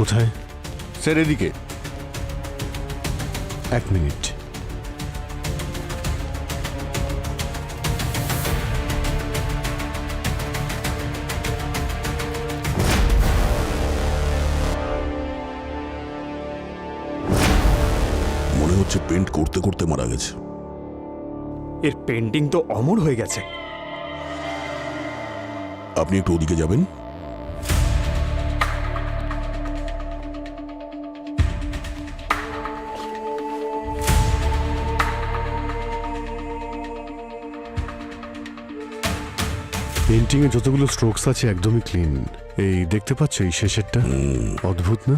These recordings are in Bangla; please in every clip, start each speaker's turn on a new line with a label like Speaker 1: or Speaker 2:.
Speaker 1: কোথায়?
Speaker 2: স্যার এদিকে।
Speaker 1: এক মিনিট।
Speaker 2: মনে হচ্ছে পেন্ট করতে করতে মারা গেছে।
Speaker 3: এর পেন্টিং তো অমর হয়ে গেছে।
Speaker 2: আপনি একটু ওদিকে যাবেন।
Speaker 1: পেন্টিং এ যতগুলো স্ট্রোকস আছে একদমই ক্লিন। এই দেখতে পাচ্ছ এই শেষেরটা? অদ্ভুত না?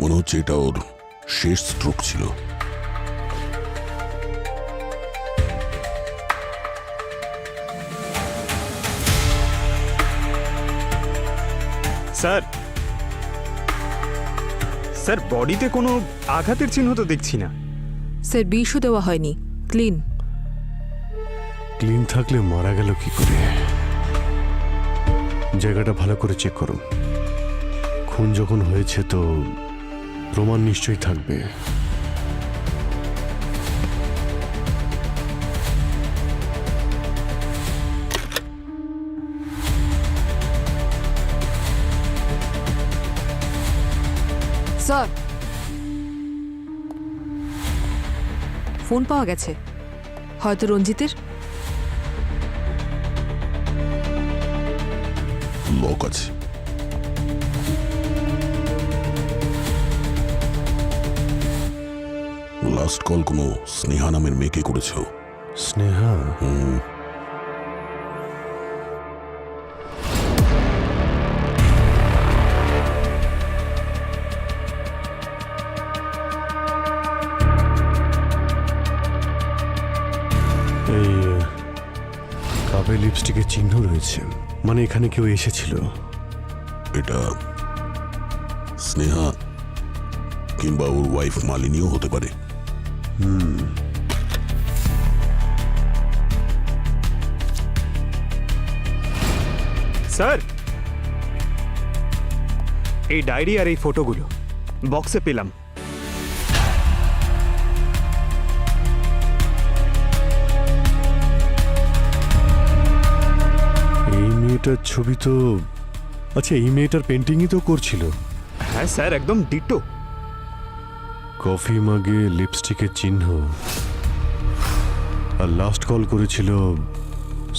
Speaker 2: মনে হচ্ছে এটা ওর শেষ স্ট্রোক ছিল।
Speaker 3: স্যার স্যার বডিতে কোনো আঘাতের চিহ্ন তো দেখছি না।
Speaker 4: স্যার বিষও দেওয়া হয়নি, ক্লিন।
Speaker 1: ক্লিন থাকলে মারা গেল কি করে? জায়গাটা ভালো করে চেক করুন। খুন যখন হয়েছে তো প্রমাণ নিশ্চয়ই থাকবে।
Speaker 4: স্যার, ফোন পাওয়া গেছে, হয়তো রঞ্জিতের।
Speaker 2: লক আছে। লাস্ট কল কোনো স্নেহা নামের মেয়েকে করেছো?
Speaker 1: স্নেহা? এই কাপে লিপস্টিকের চিহ্ন রয়েছে, মানে এখানে কেউ এসেছিল।
Speaker 2: এটা স্নেহা কিংবা ওর ওয়াইফ মালিনীও হতে পারে।
Speaker 3: স্যার এই ডায়েরি আর এই ফটোগুলো বক্সে পেলাম।
Speaker 1: এই মেয়েটার ছবি তো, আচ্ছা এই মেয়েটার পেন্টিংই তো করছিল।
Speaker 3: হ্যাঁ স্যার, একদম ডিটো।
Speaker 1: কফি মাগে লিপস্টিকের চিহ্ন, আর লাস্ট কল করেছিল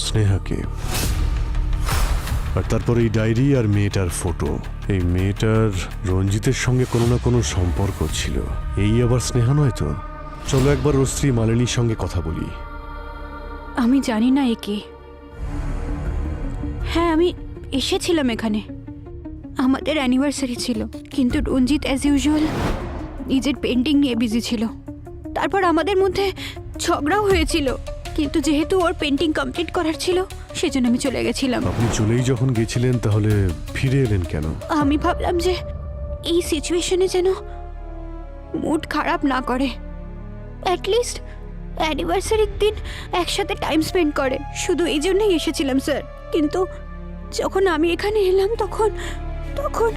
Speaker 1: স্নেহাকে। আর তারপর এই ডায়েরি আর মেয়েটার ফটো। এই মেয়েটার রঞ্জিতের সঙ্গে কোনো না কোনো সম্পর্ক ছিল। এই আবার স্নেহা নয় তো? চলো একবার ওর স্ত্রী মালিনীর সঙ্গে কথা বলি।
Speaker 5: আমি জানি না একে। হ্যাঁ, আমি এসেছিলাম এখানে, আমাদের অ্যানিভার্সারি ছিল, কিন্তু রঞ্জিত অ্যাজ ইউজুয়াল নিজের পেন্টিং নিয়ে বিজি ছিল। তারপর আমাদের মধ্যে ঝগড়াও হয়েছিল, কিন্তু যেহেতু ওর পেন্টিং কমপ্লিট করার ছিল সেজন্য আমি চলে গেছিলাম।
Speaker 1: আপনি চলেই যখন গেছিলেন তাহলে ফিরে এলেন কেন?
Speaker 5: আমি ভাবলাম যে এই সিচুয়েশনে যেন মুড খারাপ না করে, অ্যাটলিস্ট অ্যানিভার্সারির দিন একসাথে টাইম স্পেন্ড করে, শুধু এই জন্যই এসেছিলাম স্যার। কিন্তু যখন আমি এখানে এলাম তখন তখন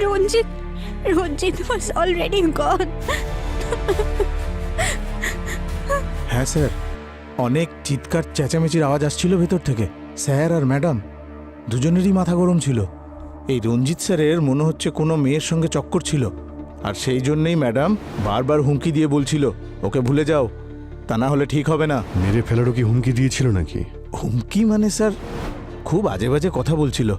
Speaker 5: রঞ্জিত ওয়াজ অলরেডি গন।
Speaker 6: হ্যাঁ স্যার, অনেক চিৎকার চেঁচামেচির আওয়াজ আসছিল ভেতর থেকে। স্যার আর ম্যাডাম দুজনেরই মাথা গরম ছিল। এই রঞ্জিত স্যারের মনে হচ্ছে কোনো মেয়ের সঙ্গে চক্কর ছিল, আর সেই জন্যই ম্যাডাম বারবার হুমকি দিয়ে বলছিল ওকে ভুলে যাও, তা না হলে ঠিক হবে না।
Speaker 1: মেরে ফেলারও কি হুমকি দিয়েছিল নাকি?
Speaker 6: হুমকি মানে স্যার খুব আজে বাজে কথা বলছিল।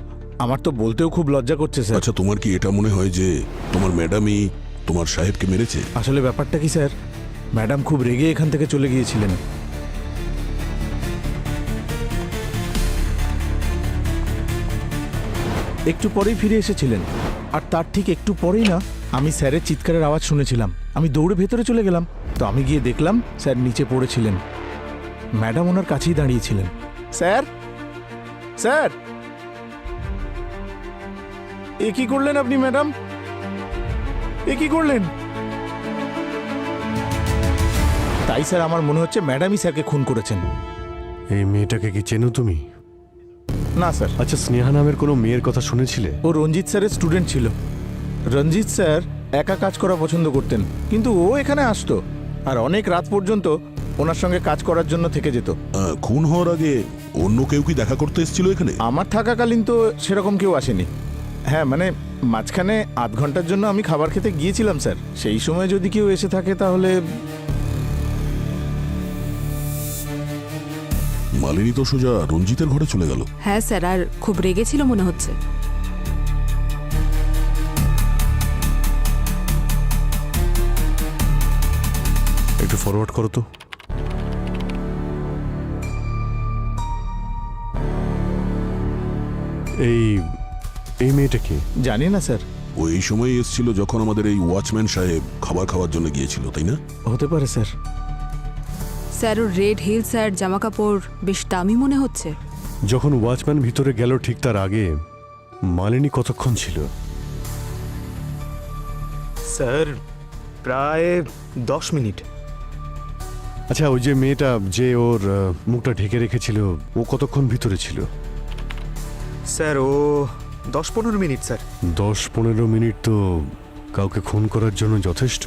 Speaker 6: আমার তো বলতেও খুব লজ্জা করছে স্যার।
Speaker 2: আচ্ছা, তোমার কি এটা মনে হয় যে তোমার ম্যাডামই তোমার সাহেবকে মেরেছে?
Speaker 6: আসলে ব্যাপারটা কি স্যার, ম্যাডাম খুব রেগে এখান থেকে চলে গিয়েছিলেন। একটু পরেই ফিরে এসেছিলেন, আর তার ঠিক একটু পরেই না আমি স্যারের চিৎকারের আওয়াজ শুনেছিলাম। আমি দৌড়ে ভেতরে চলে গেলাম, তো আমি গিয়ে দেখলাম স্যার নিচে পড়েছিলেন, ম্যাডাম ওনার কাছেই দাঁড়িয়েছিলেন। স্যার, স্যার, এ কি করলেন আপনি ম্যাডাম? এ কি করলেন? তাই স্যার আমার মনে হচ্ছে ম্যাডামই স্যারকে খুন করেছেন।
Speaker 1: এই মেয়েটাকে কি চেনো তুমি?
Speaker 6: না স্যার।
Speaker 1: আচ্ছা, স্নেহা নামের কোনো মেয়ের কথা শুনেছিলে?
Speaker 6: ও রঞ্জিত স্যারের স্টুডেন্ট ছিল। রঞ্জিত স্যার একা কাজ করা পছন্দ করতেন, কিন্তু ও এখানে আসতো আর অনেক রাত পর্যন্ত ওনার সঙ্গে কাজ করার জন্য থেকে যেত।
Speaker 2: খুন হওয়ার আগে অন্য কেউ কি দেখা করতে এসেছিল এখানে?
Speaker 6: আমার থাকাকালীন তো সেরকম কেউ আসেনি। হ্যাঁ, মানে মাঝখানে আধ ঘন্টার জন্য আমি খাবার খেতে গিয়েছিলাম স্যার, সেই সময় যদি কেউ এসে থাকে তাহলে।
Speaker 2: মালিনী তো সোজা রঞ্জিতের ঘরে চলে গেল।
Speaker 4: হ্যাঁ স্যার, আর খুব রেগেছিল মনে হচ্ছে।
Speaker 1: একটু ফরওয়ার্ড করো তো। এই এই মেয়েটা কি?
Speaker 6: জানি না স্যার,
Speaker 2: ও এই সময় এসেছিল যখন আমাদের এই ওয়াচম্যান সাহেব খাবার খাওয়ার জন্য গিয়েছিল, তাই না?
Speaker 6: হতে পারে স্যার।
Speaker 4: স্যার, ওর রেড হিলস আর জামা কাপড় বেশ দামি মনে হচ্ছে।
Speaker 1: যখন ওয়াচম্যান ভিতরে গেল ঠিক তার আগে মালিনী কতক্ষণ ছিল?
Speaker 3: স্যার প্রায় 10 মিনিট।
Speaker 1: আচ্ছা, ওই যে মেয়েটা যে ওর মুখটা ঢেকে রেখেছিল, ও কতক্ষণ ভিতরে ছিল?
Speaker 3: স্যার ও 10-15 মিনিট স্যার।
Speaker 1: 10-15 মিনিট তো কাউকে খুন করার জন্য যথেষ্ট।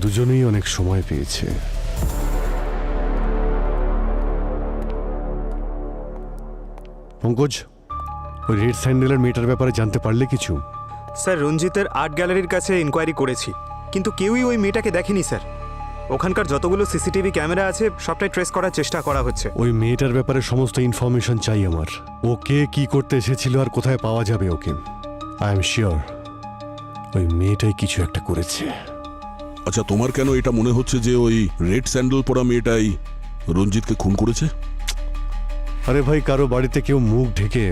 Speaker 1: দুজনেই অনেক সময় পেয়েছে। পঙ্কজ, ওই রেড স্যান্ডেলের মেয়েটার ব্যাপারে জানতে পারলে কিছু?
Speaker 3: স্যার রঞ্জিতের আর্ট গ্যালারির কাছে ইনকোয়ারি করেছি, কিন্তু কেউই ওই মেয়েটাকে দেখেনি স্যার। ওখানকার যতগুলো সিসিটিভি ক্যামেরা আছে সবটাই ট্রেস করার চেষ্টা করা হচ্ছে।
Speaker 1: ওই মেয়েটার ব্যাপারে সমস্ত ইনফরমেশন চাই আমার। ওকে কি করতে এসেছিল আর কোথায় পাওয়া যাবে ওকে। আই এম শিওর ওই মেয়েটাই কিছু একটা করেছে।
Speaker 2: আচ্ছা, তোমার কেন এটা মনে হচ্ছে যে ওই রেড স্যান্ডেল পরা মেয়েটাই রঞ্জিতকে খুন করেছে?
Speaker 1: আরে ভাই, কারো বাড়িতে কেউ মুখ ঢেকে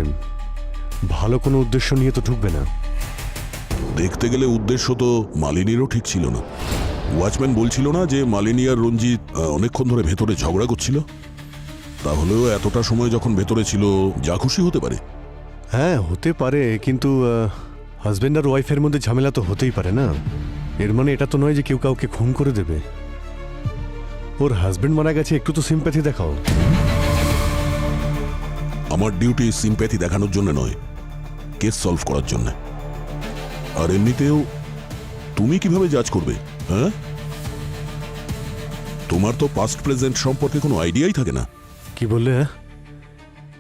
Speaker 1: ভালো কোনো উদ্দেশ্য নিয়ে তো ঢুকবে না।
Speaker 2: দেখতে গেলে উদ্দেশ্য তো মালিনীরও ঠিক ছিল না। ওয়াচম্যান বলছিল না যে মালিনী আর রঞ্জিত অনেকক্ষণ ধরে ভেতরে ঝগড়া করছিল? তাহলেও এতটা সময় যখন ভেতরে ছিল, যা খুশি হতে পারে।
Speaker 1: হ্যাঁ, হতে পারে, কিন্তু হাজব্যান্ড আর ওয়াইফের মধ্যে ঝামেলা তো হতেই পারে না। এর মানে এটা তো নয় যে কেউ কাউকে খুন করে দেবে। ওর হাজব্যান্ড মারা গেছে, একটু তো সিম্প্যাথি দেখাও।
Speaker 2: আমার ডিউটি সিম্প্যাথি দেখানোর জন্য নয়, কেস সলভ করার জন্য। আর এমনিতেও তুমি কিভাবে জাজ করবে? হ্যাঁ, তোমার তো পাস্ট প্রেজেন্ট সম্পর্কে কোনো আইডিয়াই থাকে না।
Speaker 1: কি বললে? হ্যাঁ,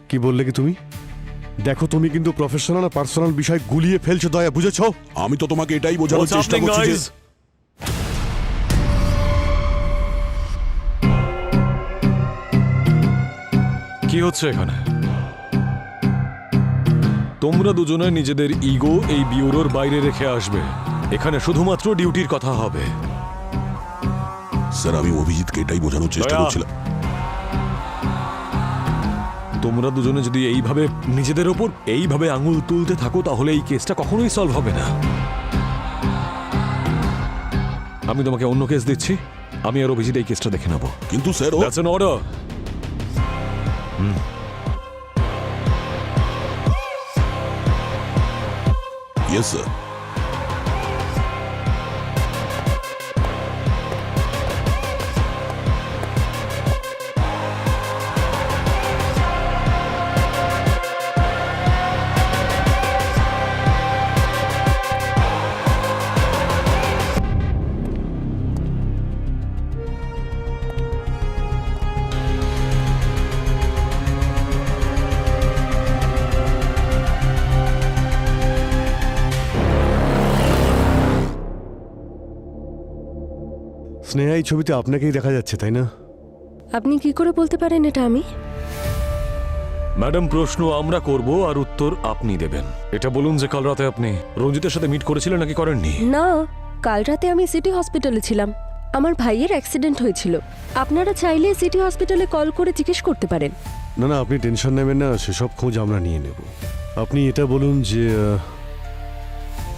Speaker 1: কি বললে কি তুমি? দেখো, তুমি কিন্তু প্রফেশনাল আর পার্সোনাল বিষয় গুলিয়ে ফেলছো দয়া, বুঝেছো?
Speaker 2: আমি তো তোমাকে এটাই বোঝানোর চেষ্টা করছি যে
Speaker 7: কি হচ্ছে এখানে? তোমরা দুজনে নিজেদের ইগো এই বিউরোর বাইরে রেখে আসবে। এখানে শুধুমাত্র ডিউটির কথা হবে।
Speaker 2: স্যার, আমি অভিজিৎকে এটাই বোঝানোর চেষ্টা
Speaker 7: দয়া।
Speaker 2: করছিলাম।
Speaker 7: তোমরা দুজনে যদি এইভাবে নিজেদের ওপর এইভাবে আঙুল তুলতে থাকো, তাহলে এই কেসটা কখনোই সলভ হবে না। আমি তোমাকে অন্য কেস দিচ্ছি, আমি আর অভিজিৎ এই কেসটা দেখে নেব।
Speaker 2: কিন্তু sir,
Speaker 7: that's an order.
Speaker 2: Yes sir.
Speaker 1: Sneha, এই ছবিতে আপনাকেই দেখা যাচ্ছে, তাই না?
Speaker 8: আপনি কি করে বলতে পারেন এটা আমি?
Speaker 7: ম্যাডাম, প্রশ্ন আমরা করব আর উত্তর আপনি দেবেন। এটা বলুন যে কাল রাতে আপনি রঞ্জিতের সাথে মিট করেছিলেন নাকি করেননি?
Speaker 8: না, কাল রাতে আমি সিটি হসপিটালে ছিলাম। আমার ভাইয়ের অ্যাক্সিডেন্ট হয়েছিল। আপনারা চাইলে সিটি হসপিটালে কল করে জিজ্ঞেস করতে পারেন।
Speaker 1: না না, আপনি টেনশন নেবেন না, সেসব খোঁজ আমরা নিয়ে নেব। আপনি এটা বলুন যে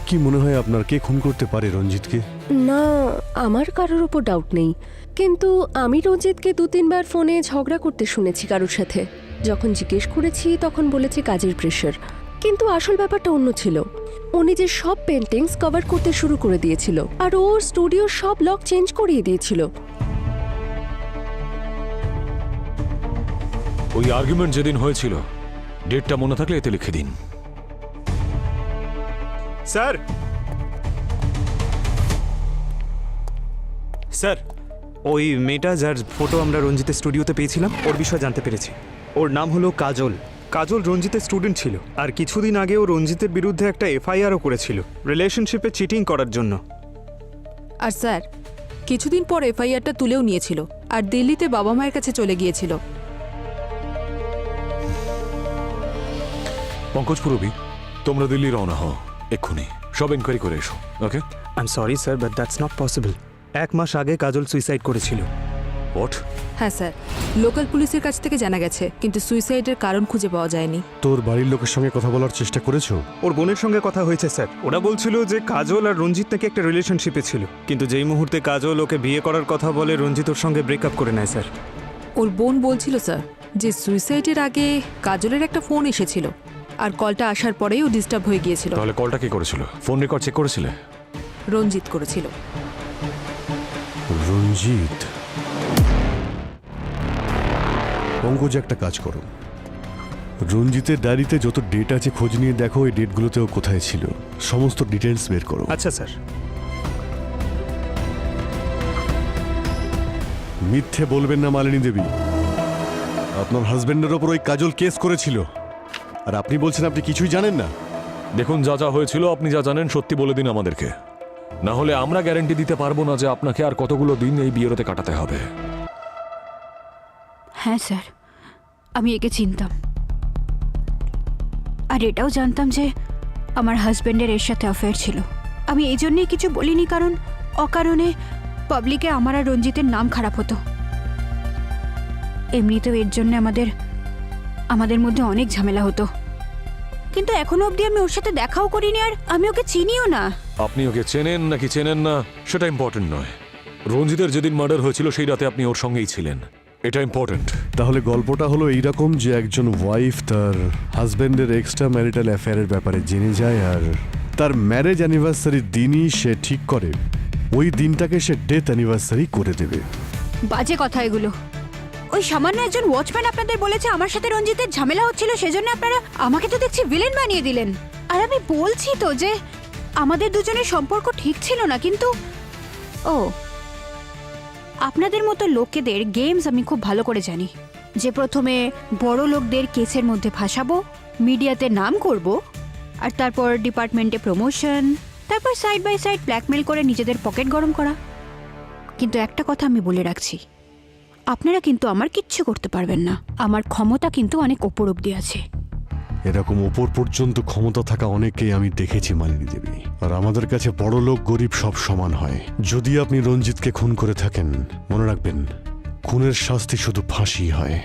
Speaker 1: কি মনে হয় আপনার, কে খুন করতে পারে রঞ্জিতকে?
Speaker 8: না, আমার কারোর উপর ডাউট নেই, কিন্তু আমি রঞ্জিতকে 2-3 বার ফোনে ঝগড়া করতে শুনেছি কারোর সাথে। যখন জিজ্ঞেস করেছি তখন বলেছে কাজের প্রেশার, কিন্তু আসল ব্যাপারটা অন্য ছিল। ও নিজের সব পেন্টিংস কভার করতে শুরু করে দিয়েছিল আর ওর স্টুডিওর সব লক চেঞ্জ করিয়ে দিয়েছিল।
Speaker 7: ওই আর্গুমেন্ট যেদিন হয়েছিল, ডেটটা মনে থাকলে এতে লিখে দিন।
Speaker 3: স্যার স্যার ওই মেয়েটা যার ফটো আমরা রঞ্জিতের স্টুডিওতে পেয়েছিলাম ওর বিষয়ে জানতে পেরেছি। ওর নাম হলো কাজল। কাজল রঞ্জিতের স্টুডেন্ট ছিল, আর কিছুদিন আগে ও রঞ্জিতের বিরুদ্ধে একটা এফআইআরও করেছিল রিলেশনশিপে চিটিং করার জন্য।
Speaker 4: আর স্যার কিছুদিন পর এফআইআরটা তুলেও নিয়েছিল আর দিল্লিতে বাবা মায়ের কাছে চলে গিয়েছিল।
Speaker 7: পঙ্কজ পুরবি, তোমরা দিল্লি রওনা হও এক্ষুনি, সব এনকোয়ারি করে এসো। Okay?
Speaker 3: I am sorry sir, but that's not possible. 1 মাস আগে কাজল সুইসাইড করেছিল।
Speaker 7: হোয়াট?
Speaker 4: হ্যাঁ স্যার, লোকাল পুলিশের কাছ থেকে জানা গেছে, কিন্তু সুইসাইডের কারণ খুঁজে পাওয়া যায়নি।
Speaker 1: তোর বাড়ির লোকের সঙ্গে কথা বলার চেষ্টা করেছো?
Speaker 3: ওর বোনের সঙ্গে কথা হয়েছে স্যার। ওরা বলছিল যে কাজল আর রঞ্জিত নাকি একটা রিলেশনশিপে ছিল, কিন্তু যেই মুহূর্তে কাজল ওকে বিয়ে করার কথা বলে রঞ্জিত ওর সঙ্গে ব্রেকআপ করে নেয় স্যার।
Speaker 4: ওর বোন বলছিল স্যার যে সুইসাইডের আগে কাজলের একটা ফোন এসেছিল, আর কলটা আসার পরেই ও ডিস্টার্ব হয়ে গিয়েছিল।
Speaker 7: তাহলে কলটা কি করেছিল? ফোন রেকর্ড চেক করেছিলে?
Speaker 4: রঞ্জিত করেছিল।
Speaker 1: রঞ্জিত? পঙ্কজ, একটা কাজ করো, রঞ্জিতের ডায়েরিতে যত ডেট আছে খোঁজ নিয়ে দেখো এই ডেটগুলোতেও কোথায় ছিল, সমস্ত ডিটেলস বের করো।
Speaker 3: আচ্ছা স্যার।
Speaker 1: মিথ্যে বলবেন না মালিনী দেবী, আপনার হাজবেন্ডের ওপর ওই কাজল কেস করেছিল, আর আপনি বলছেন আপনি কিছুই জানেন না।
Speaker 7: দেখুন, যা যা হয়েছিল আপনি যা জানেন সত্যি বলে দিন আমাদেরকে, না হলে আমরা গ্যারান্টি দিতে পারবো না যে আপনাকে আর কতগুলো দিন এই বিয়েতে কাটাতে হবে।
Speaker 5: হ্যাঁ স্যার, আমি একে চিনতাম, আর এটাও জানতাম যে আমার হাজবেন্ডের এর সাথে অ্যাফেয়ার ছিল। আমি এই জন্যই কিছু বলিনি, কারণ অকারণে পাবলিকে আমার আর রঞ্জিতের নাম খারাপ হতো। এমনিতেও এর জন্য আমাদের মধ্যে অনেক ঝামেলা হতো, কিন্তু এখনো অবধি আমি ওর সাথে দেখাও করিনি, আর আমি ওকে চিনিও না।
Speaker 7: আপনি ওকে চেনেন নাকি চেনেন না সেটা ইম্পর্টেন্ট নয়। রঞ্জিতের যেদিন মার্ডার হয়েছিল সেই রাতে আপনি ওর সঙ্গেই ছিলেন, এটা ইম্পর্টেন্ট।
Speaker 1: তাহলে গল্পটা হলো এইরকম যে একজন ওয়াইফ তার হাজবেন্ডের এক্সট্রা ম্যারিটাল অ্যাফেয়ারের ব্যাপারে জেনে যায়, আর তার ম্যারেজ অ্যানিভার্সারির দিনই সে ঠিক করে ওই দিনটাকে সে ডেথ অ্যানিভার্সারি করে দেবে।
Speaker 5: বাজে কথা এগুলো। ওই সামান্য একজন ওয়াচম্যান আপনাদের বলেছে আমার সাথে রঞ্জিতের ঝামেলা হচ্ছিল, সেজন্য আপনারা আমাকে তো দেখছি ভিলেন বানিয়ে দিলেন। আর আমি বলছি তো যে আমাদের দুজনের সম্পর্ক ঠিক ছিল না, কিন্তু ও আপনাদের মতো লোকেদের গেমস আমি খুব ভালো করে জানি, যে প্রথমে বড় লোকদের কেসের মধ্যে ফাঁসাবো, মিডিয়াতে নাম করব, আর তারপর ডিপার্টমেন্টে প্রমোশন, তারপর সাইড বাই সাইড ব্ল্যাকমেল করে নিজেদের পকেট গরম করা। কিন্তু একটা কথা আমি বলে রাখছি, আপনারা কিন্তু আমার কিচ্ছু করতে পারবেন না। আমার ক্ষমতা কিন্তু অনেক ওপর অব্দি আছে।
Speaker 1: এরকম ওপর পর্যন্ত ক্ষমতা থাকা অনেককেই আমি দেখেছি মালিনী দেবী, আর আমাদের কাছে বড় লোক গরিব সব সমান হয়। যদি আপনি রঞ্জিতকে খুন করে থাকেন, মনে রাখবেন খুনের শাস্তি শুধু ফাঁসি হয়।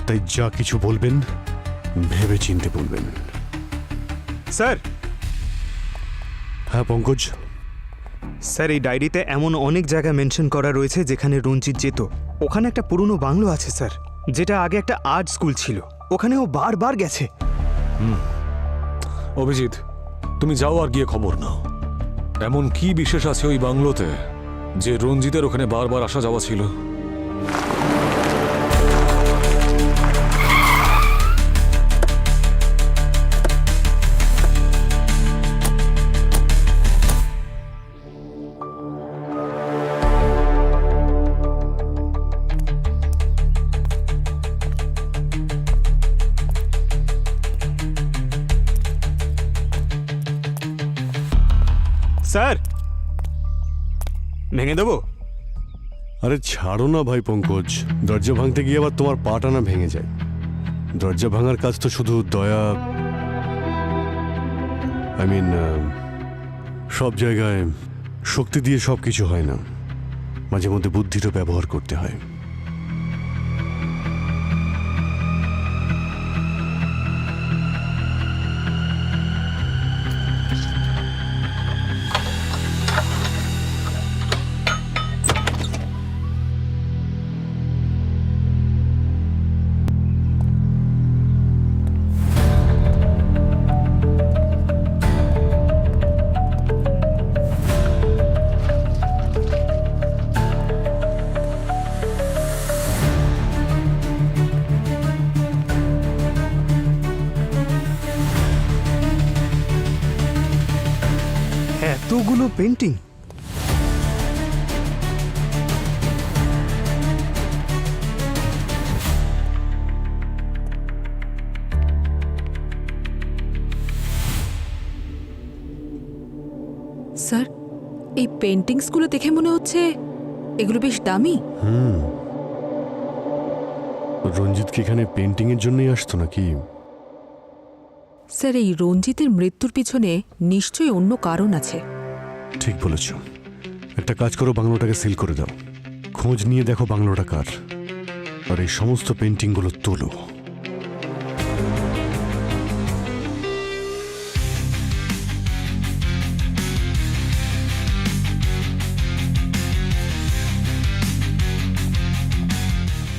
Speaker 1: তাই যা কিছু বলবেন ভেবে চিনতে বলবেন।
Speaker 3: স্যার।
Speaker 1: হ্যাঁ পঙ্কজ?
Speaker 3: স্যার, এই ডায়েরিতে এমন অনেক জায়গা মেনশন করা রয়েছে যেখানে রঞ্জিত যেত। ওখানে একটা পুরনো বাংলো আছে স্যার, যেটা আগে একটা আর্ট স্কুল ছিল, ওখানে ও বারবার গেছে।
Speaker 7: অভিজিৎ, তুমি যাও আর গিয়ে খবর নাও, এমন কি বিশেষ আছে ওই বাংলোতে যে রঞ্জিতের ওখানে বারবার আসা যাওয়া ছিল।
Speaker 3: স্যার, ভেঙে দেবো?
Speaker 1: আরে ছাড়ো না ভাই পঙ্কজ, দরজা ভাঙতে গিয়ে আবার তোমার পাটা না ভেঙে যায়। দরজা ভাঙার কাজ তো শুধু দয়া, সব জায়গায় শক্তি দিয়ে সব কিছু হয় না, মাঝে মধ্যে বুদ্ধিরও ব্যবহার করতে হয়।
Speaker 3: এতগুলো পেন্টিং!
Speaker 4: স্যার এই পেন্টিংসগুলো দেখে মনে হচ্ছে এগুলো বেশ দামি।
Speaker 1: রঞ্জিত কি এখানে পেন্টিং এর জন্যই আসতো নাকি?
Speaker 4: স্যার এই রঞ্জিতের মৃত্যুর পিছনে নিশ্চয়ই অন্য কারণ আছে।
Speaker 1: ঠিক বলেছ। একটা কাজ করো, বাংলোটাকে সিল করে দাও। খোঁজ নিয়ে দেখো বাংলোটা কার, আর এই সমস্ত পেন্টিংগুলো তোলো।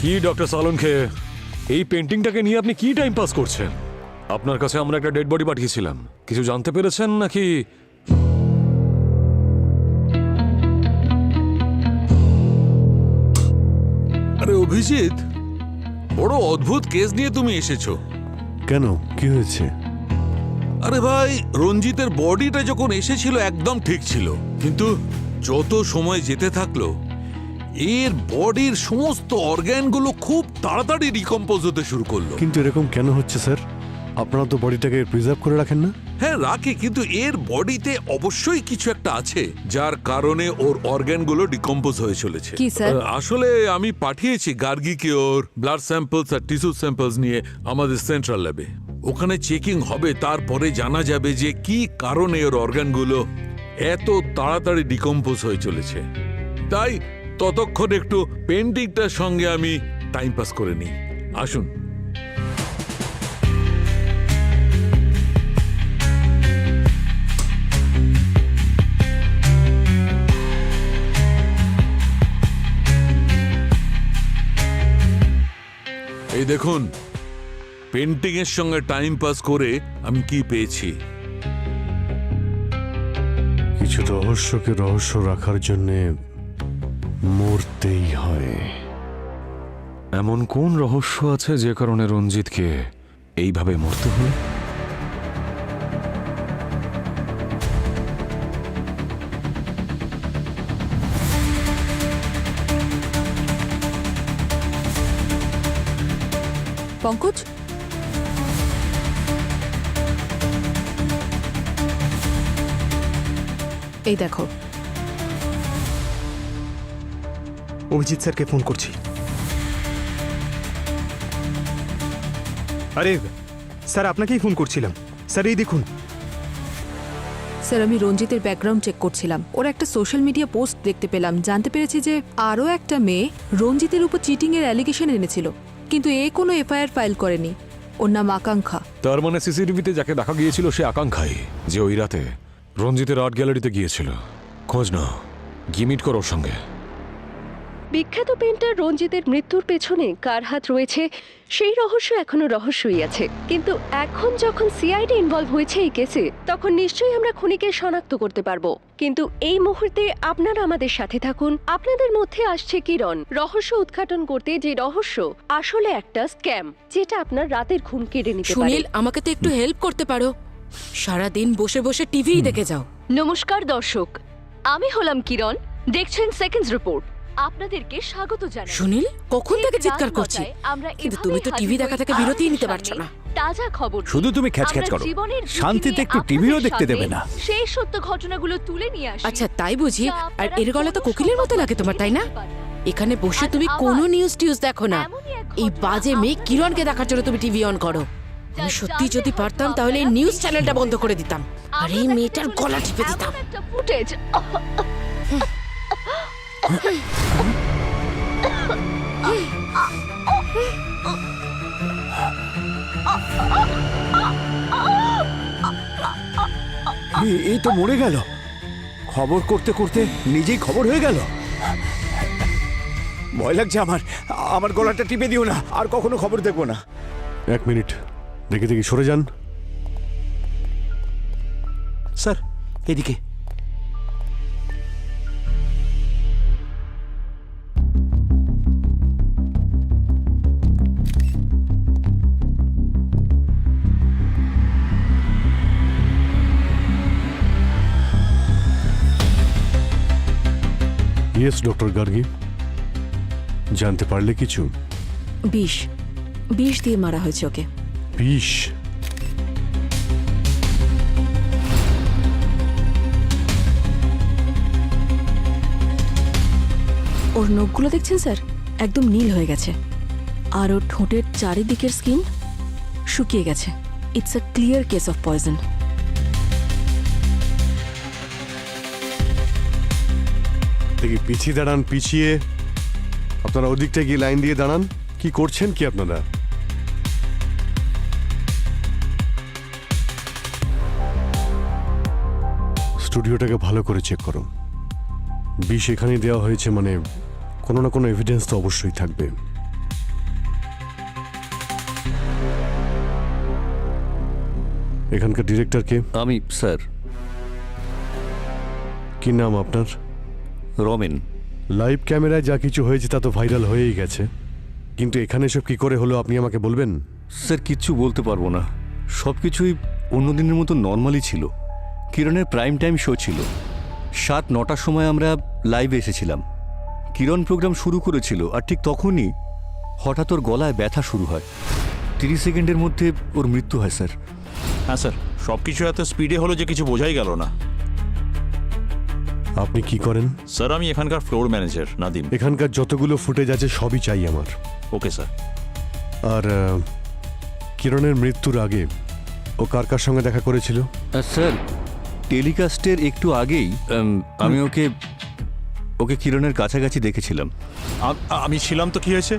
Speaker 7: কি ডক্টর সালনকে, এই পেন্টিংটাকে নিয়ে আপনি কি টাইম পাস করছেন? আপনার কাছে আমরা একটা ডেড বডি পাঠিয়েছিলাম, কিছু জানতে পেরেছেন নাকি?
Speaker 9: আরে অভিজিৎ, বড় অদ্ভুত কেস নিয়ে তুমি এসেছো।
Speaker 1: কেন, কি হয়েছে?
Speaker 9: আরে ভাই, রঞ্জিতের বডিটা যখন এসেছিল একদম ঠিক ছিল, কিন্তু যত সময় যেতে থাকলো এর বডির সমস্ত অর্গ্যানগুলো খুব তাড়াতাড়ি ডিকম্পোজ হতে শুরু করলো।
Speaker 1: কিন্তু এরকম কেন হচ্ছে স্যার? আপনারা তো বডিটাকে প্রিজার্ভ করে রাখেন না?
Speaker 9: হ্যাঁ রাখি, কিন্তু এর বডিতে অবশ্যই কিছু একটা আছে যার কারণে ওর অর্গ্যানগুলো ডিকম্পোজ হয়ে চলেছে।
Speaker 4: কি স্যার?
Speaker 9: আসলে আমি পাঠিয়েছি গার্গিকে ওর ব্লাড স্যাম্পলস আর টিস্যু স্যাম্পলস নিয়ে আমাদের সেন্ট্রাল ল্যাবে। ওখানে চেকিং হবে, তারপরে জানা যাবে যে কি কারণে ওর অর্গানগুলো এত তাড়াতাড়ি ডিকম্পোজ হয়ে চলেছে। তাই ততক্ষণ একটু পেন্টিংটার সঙ্গে আমি টাইম পাস করে নিই। আসুন। এই দেখুন, পেন্টিং এর সঙ্গে টাইম পাস করে আমি কি পেয়েছি।
Speaker 1: কিছু রহস্যকে রহস্য রাখার জন্যে মরতেই হয়।
Speaker 7: এমন কোন রহস্য আছে যে কারণে রঞ্জিতকে এইভাবে মরতে হলো?
Speaker 4: পঙ্কজ, এই দেখো।
Speaker 3: অভিজিৎ স্যারকে ফোন করছি। আরে স্যার, আপনাকেই ফোন করছিলাম। স্যার এই দেখুন।
Speaker 4: স্যার আমি রঞ্জিতের ব্যাকগ্রাউন্ড চেক করছিলাম, ওর একটা সোশ্যাল মিডিয়া পোস্ট দেখতে পেলাম। জানতে পেরেছি যে আরও একটা মেয়ে রঞ্জিতের উপর চিটিং এর অ্যালিগেশন এনেছিল, কিন্তু এ কোনো এফআইআর ফাইল করেনি। ওর নাম আকাঙ্ক্ষা।
Speaker 7: তার মানে সিসিটিভিতে যাকে দেখা গিয়েছিল সে আকাঙ্ক্ষাই, যে ওই রাতে রঞ্জিতের আর্ট গ্যালারিতে গিয়েছিল। খোঁজ নাও, গিয়ে মিট করো ওর সঙ্গে।
Speaker 8: বিখ্যাত পেন্টার রঞ্জিতের মৃত্যুর পেছনে কার হাত রয়েছে সেই রহস্য এখনো রহস্যই আছে, কিন্তু এখন যখন সিআইডি ইনভলভ হয়েছে এই কেসে, তখন নিশ্চয়ই আমরা খুনিকে শনাক্ত করতে পারবো। কিন্তু এই মুহূর্তে আপনারা আমাদের সাথে থাকুন। আপনাদের মধ্যে আসছে কিরণ, রহস্য উদ্ঘাটন করতে, যে রহস্য আসলে একটা স্ক্যাম, যেটা আপনার রাতের ঘুম কেড়ে নিতে পারে।
Speaker 10: সুনীল, আমাকে তো একটু হেল্প করতে পারো? সারাদিন বসে বসে টিভিই দেখে যাও।
Speaker 8: নমস্কার দর্শক, আমি হলাম কিরণ, দেখছেন সেকেন্ডস রিপোর্ট। আপনাদেরকে স্বাগত জানাই।
Speaker 10: সুনীল, কখন থেকে চিৎকার করছি,
Speaker 8: আমরা
Speaker 10: কিন্তু তুমি তো টিভি দেখা থেকে বিরতিই নিতে পারছো না।
Speaker 8: তাজা খবর
Speaker 11: শুধু তুমি খ্যাচখ্যাচ করো, শান্তিতে একটু টিভিও দেখতে দেবে না।
Speaker 8: সেই সত্য ঘটনাগুলো তুলে নিয়ে আসি।
Speaker 10: আচ্ছা তাই বুঝি? আর এর গলা তো কোকিলের মতো লাগে তোমার, তাই না? এখানে বসে তুমি কোনো নিউজ টিউজ দেখো না, এই বাজে মেয়ে কিরণকে দেখার জন্য তুমি টিভি অন করো। আমি সত্যি যদি পারতাম তাহলে এই নিউজ চ্যানেলটা বন্ধ করে দিতাম, আর এই মেয়েটার গলা টিপে দিতাম।
Speaker 8: ফুটেজ
Speaker 11: এই তো মরে গেল। খবর করতে করতে নিজেই খবর হয়ে গেল। ভয় লাগছে আমার। আমার গলাটা টিপে দিও না, আর কখনো খবর দেখবো না।
Speaker 1: 1 মিনিট, দেখে দেখি সরে যান।
Speaker 11: স্যার এদিকে।
Speaker 1: ইয়েস ডক্টর গার্গী, জানতে পারলে কিছু?
Speaker 10: বিষ দিয়ে মারা হয়েছে ওকে।
Speaker 1: বিষ?
Speaker 10: ওর নখগুলো দেখছেন স্যার, একদম নীল হয়ে গেছে, আর ওর ঠোঁটের চারিদিকের স্কিন শুকিয়ে গেছে। It's a clear case of poison.
Speaker 1: দেখি পিছিয়ে দাঁড়ান, পিছিয়ে। আপনারা ওদিকটা গিয়ে লাইন দিয়ে দাঁড়ান। কি করছেন কি আপনারা? স্টুডিওটাকে ভালো করে চেক করুন। বিষ এখানেই দেওয়া হয়েছে মানে কোনো না কোনো এভিডেন্স তো অবশ্যই থাকবে। এখানকার ডিরেক্টর কে?
Speaker 12: আমি স্যার
Speaker 1: কি নাম আপনার?
Speaker 12: রমেন।
Speaker 1: লাইভ ক্যামেরায় যা কিছু হয়েছে তা তো ভাইরাল হয়েই গেছে, কিন্তু এখানে সব কি করে হলো আপনি আমাকে বলবেন?
Speaker 12: স্যার কিচ্ছু বলতে পারবো না, সব কিছুই অন্যদিনের মতো নর্মালি ছিল। কিরণের প্রাইম টাইম শো ছিল, 7-9টার সময় আমরা লাইভে এসেছিলাম। কিরণ প্রোগ্রাম শুরু করেছিল, আর ঠিক তখনই হঠাৎ ওর গলায় ব্যথা শুরু হয়। 30 সেকেন্ডের মধ্যে ওর মৃত্যু হয় স্যার।
Speaker 6: হ্যাঁ স্যার, সব কিছু এত স্পিডে হলো যে কিছু বোঝাই গেল না।
Speaker 1: আপনি কি করেন?
Speaker 6: স্যার আমি এখানকার ফ্লোর ম্যানেজার নাদিম।
Speaker 1: এখানকার যতগুলো ফুটেজ আছে সবই চাই আমার।
Speaker 6: Okay sir.
Speaker 1: আর কিরণের মৃত্যুর আগে ও কার কার সঙ্গে দেখা করেছিল?
Speaker 12: স্যার টেলিকাস্টের একটু আগেই আমি ওকে কিরণের কাছাকাছি দেখেছিলাম।
Speaker 6: আমি ছিলাম তো কি হয়েছে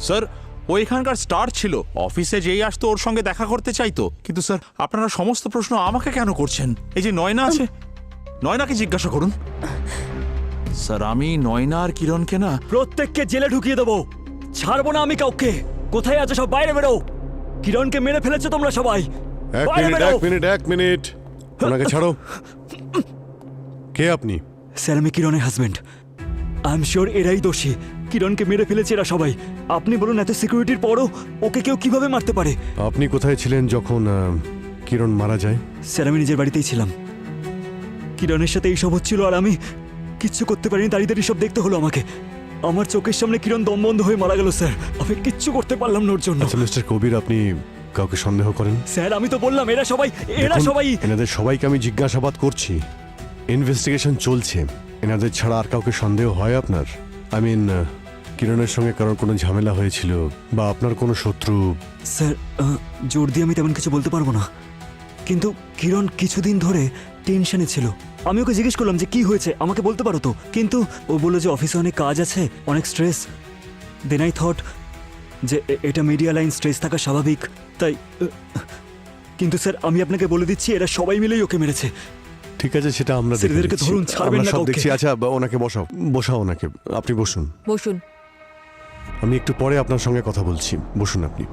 Speaker 6: স্যার? ও এখানকার স্টার ছিল, অফিসে যেই আসতো ওর সঙ্গে দেখা করতে চাইতো। কিন্তু স্যার আপনারা সমস্ত প্রশ্ন আমাকে কেন করছেন? এই যে নয়না আছে, নয়নাকে জিজ্ঞাসা করুন। স্যার আমি নয়না আর কিরণকে না,
Speaker 11: প্রত্যেককে জেলে ঢুকিয়ে দেবো, ছাড়বো না আমি কাউকে। কোথায় আছে সব বাইরে বেরো। কিরণকে মেরে ফেলেছো তোমরা সবাই।
Speaker 1: এক মিনিট ওনাকে ছাড়ো। কে আপনি?
Speaker 11: স্যার আমি কিরণের হাজবেন্ড। আই এম শিওর এরাই দোষী, কিরণকে মেরে ফেলেছে এরা সবাই। আপনি বলুন এত সিকিউরিটির পরও ওকে কেউ কিভাবে মারতে পারে?
Speaker 1: আপনি কোথায় ছিলেন যখন কিরণ মারা যায়?
Speaker 11: স্যার আমি নিজের বাড়িতেই ছিলাম, কিরণের সাথে এইসব হচ্ছিল আর আমি কিচ্ছু করতে পারিনি। দাঁড়িয়ে দাঁড়িয়ে সব দেখতে হলো আমাকে। আমার চোখের সামনে কিরণ দম বন্ধ হয়ে মারা গেল স্যার, আমি কিচ্ছু করতে পারলাম না ওর জন্য।
Speaker 1: আচ্ছা মিস্টার কবির, আপনি কাউকে সন্দেহ করেন?
Speaker 11: স্যার আমি তো বললাম এরা সবাই
Speaker 1: দেখুন, এনাদের সবাইকে আমি জিজ্ঞাসাবাদ করছি, ইনভেস্টিগেশন চলছে। এনাদের ছাড়া আর কাউকে সন্দেহ হয় আপনার? আই মিন কিরণের সঙ্গে কারোর কোনো ঝামেলা হয়েছিল বা আপনার কোনো শত্রু?
Speaker 11: স্যার জোর দিয়ে আমি তেমন কিছু বলতে পারবো না, কিন্তু কিরণ কিছুদিন ধরে টেনশনে ছিল। আমি ওকে জিজ্ঞেস করলাম যে কি হয়েছে, আমাকে বলতে পারো তো, কিন্তু ও বললো যে অফিসে অনেক কাজ আছে, অনেক স্ট্রেস। দেন আই থট যে এটা মিডিয়া লাইন, স্ট্রেস থাকা স্বাভাবিক, তাই। কিন্তু স্যার আমি আপনাকে বলে দিচ্ছি এরা সবাই মিলেই ওকে মেরেছে।
Speaker 1: ঠিক আছে, সেটা আমরা দেখে
Speaker 11: এদেরকে
Speaker 1: নিচ্ছি।
Speaker 11: ধরুন, ছাড়বেন
Speaker 1: আমরা
Speaker 11: না
Speaker 1: সব
Speaker 11: কাউকে।
Speaker 1: দেখছি। আচ্ছা ওনাকে বসাও ওনাকে। আপনি বসুন।
Speaker 4: বসুন।
Speaker 1: আমি একটু পরে আপনার সঙ্গে কথা বলছি, বসুন আপনি।